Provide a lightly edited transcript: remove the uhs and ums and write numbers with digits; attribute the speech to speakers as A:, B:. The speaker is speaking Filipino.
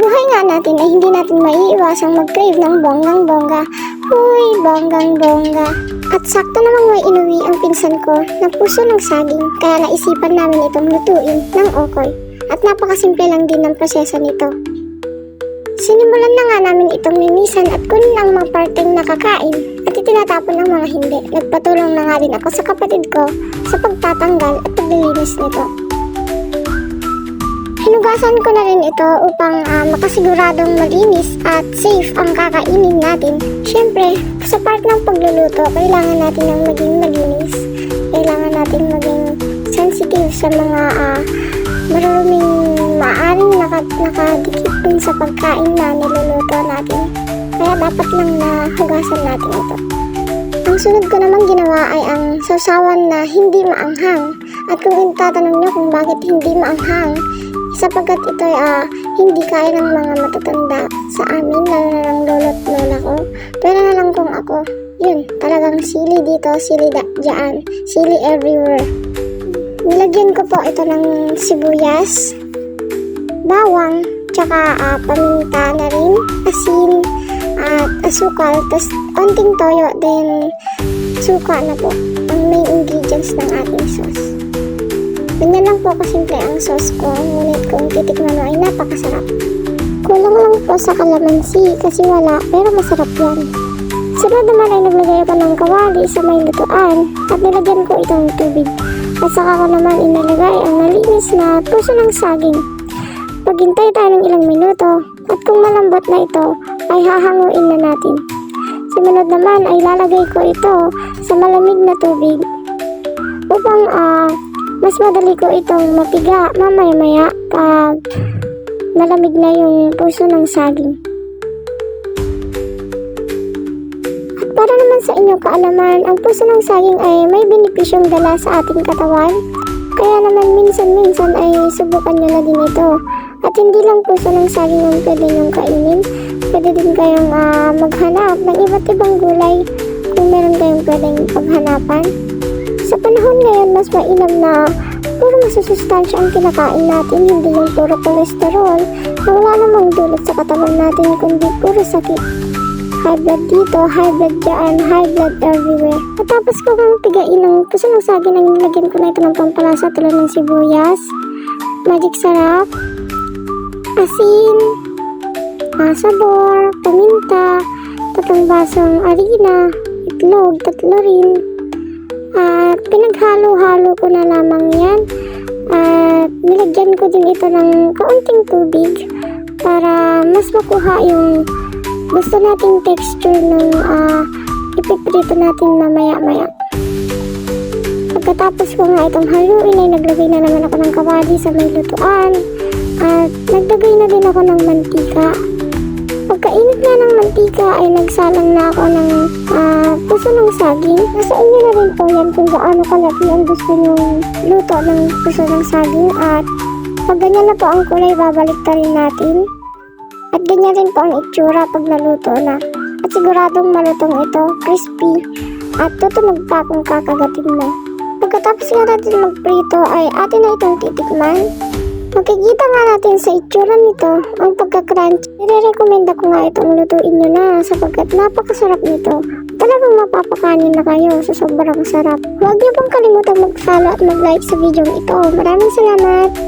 A: buhay nga natin ay hindi natin maiiwasang mag-crave ng bonggang-bongga. Huy, bonggang-bongga. At sakto namang may inuwi ang pinsan ko na puso ng saging, kaya naisipan namin itong lutuin ng okoy. At napakasimple lang din ng proseso nito. Sinimulan na nga namin itong linisan at kunin ang mga parteng nakakain at itinatapon ang mga hindi. Nagpatulong na nga din ako sa kapatid ko sa pagtatanggal at paglilinis nito. Hinugasan ko na rin ito upang makasiguradong malinis at safe ang kakainin natin. Siyempre, sa part ng pagluluto, kailangan natin ng maging malinis. Kailangan natin maging sensitive sa mga maruruming maaaring nakadikit dun sa pagkain na niluluto natin. Kaya dapat lang na hugasan natin ito. Ang sunod ko namang ginawa ay ang sausawan na hindi maanghang. At kung itatanong nyo kung bakit hindi maanghang, sapagkat ito ay hindi kaya ng mga matatanda sa amin, lalo na ng lolo't lola ko. Pero na lang kung ako, yun, talagang sili dito, sili dyan, sili everywhere. Nilagyan ko po ito ng sibuyas, bawang, tsaka paminta na rin, asin, at asukal, tapos onting toyo, then suka na po, ang main ingredients ng ating sauce. Ganyan lang po kasimple ang sauce ko, ngunit kung titikman mo ay napakasarap. Kulang lang po sa kalamansi kasi wala, pero masarap yan. Sunod naman ay naglagay ako ng kawali sa may lutuan at nilagyan ko itong tubig. At saka ko naman inilagay ang malinis na puso ng saging. Paghintay tayo ng ilang minuto at kung malambot na ito ay hahanguin na natin. Sumunod naman ay lalagay ko ito sa malamig na tubig upang mas madali ko itong mapiga mamaya-maya pag malamig na yung puso ng saging. At para naman sa inyong kaalaman, ang puso ng saging ay may benepisyong dala sa ating katawan. Kaya naman minsan-minsan ay subukan nyo na din ito. At hindi lang puso ng saging ang pwede nyong kainin. Pwede din kayong maghanap ng iba't ibang gulay kung meron kayong pwedeng paghanapan. Sa panahon ngayon, mas mainam na puro masusustansya ang kinakain natin, hindi yung puro cholesterol na wala namang dulot sa katawan natin, kundi puro sakit. High blood dito, high blood dyan, high blood everywhere. Matapos ko kang pigain ng puso ng saging, ang nilagyan ko na ito ng pampalasa tulad ng sibuyas, magic sarap, asin, sabor, paminta, 3 basong harina, itlog, 3 rin. At pinaghalo-halo ko na lamang yan. At nilagyan ko din ito ng kaunting tubig para mas makuha yung gusto nating texture ng ipiprito natin mamaya-maya. Pagkatapos ko nga itong haluin ay naglagay na naman ako ng kawali sa may lutuan. At naglagay na din ako ng mantika. Pagkainit na ng mantika ay nagsalang na ako ng puso ng saging. Nasa inyo na rin po yan kung gaano kalaki ang gusto nyong luto ng puso ng saging. At pag ganyan na po ang kulay, babalik ta rin natin. At ganyan rin po ang itsura pag naluto na. At siguradong malutong ito, crispy. At tutunog pa kung kakagatin mo. Pagkatapos nga natin magprito ay atin na itong titikman. Makikita nga natin sa itsura nito ang pagka-crunch. Nire-recommenda ko nga itong lutuin nyo na sapagkat napakasarap nito. Talagang mapapakanin na kayo sa sobrang sarap. Huwag niyo pong kalimutang mag-follow at mag-like sa video ito. Maraming salamat!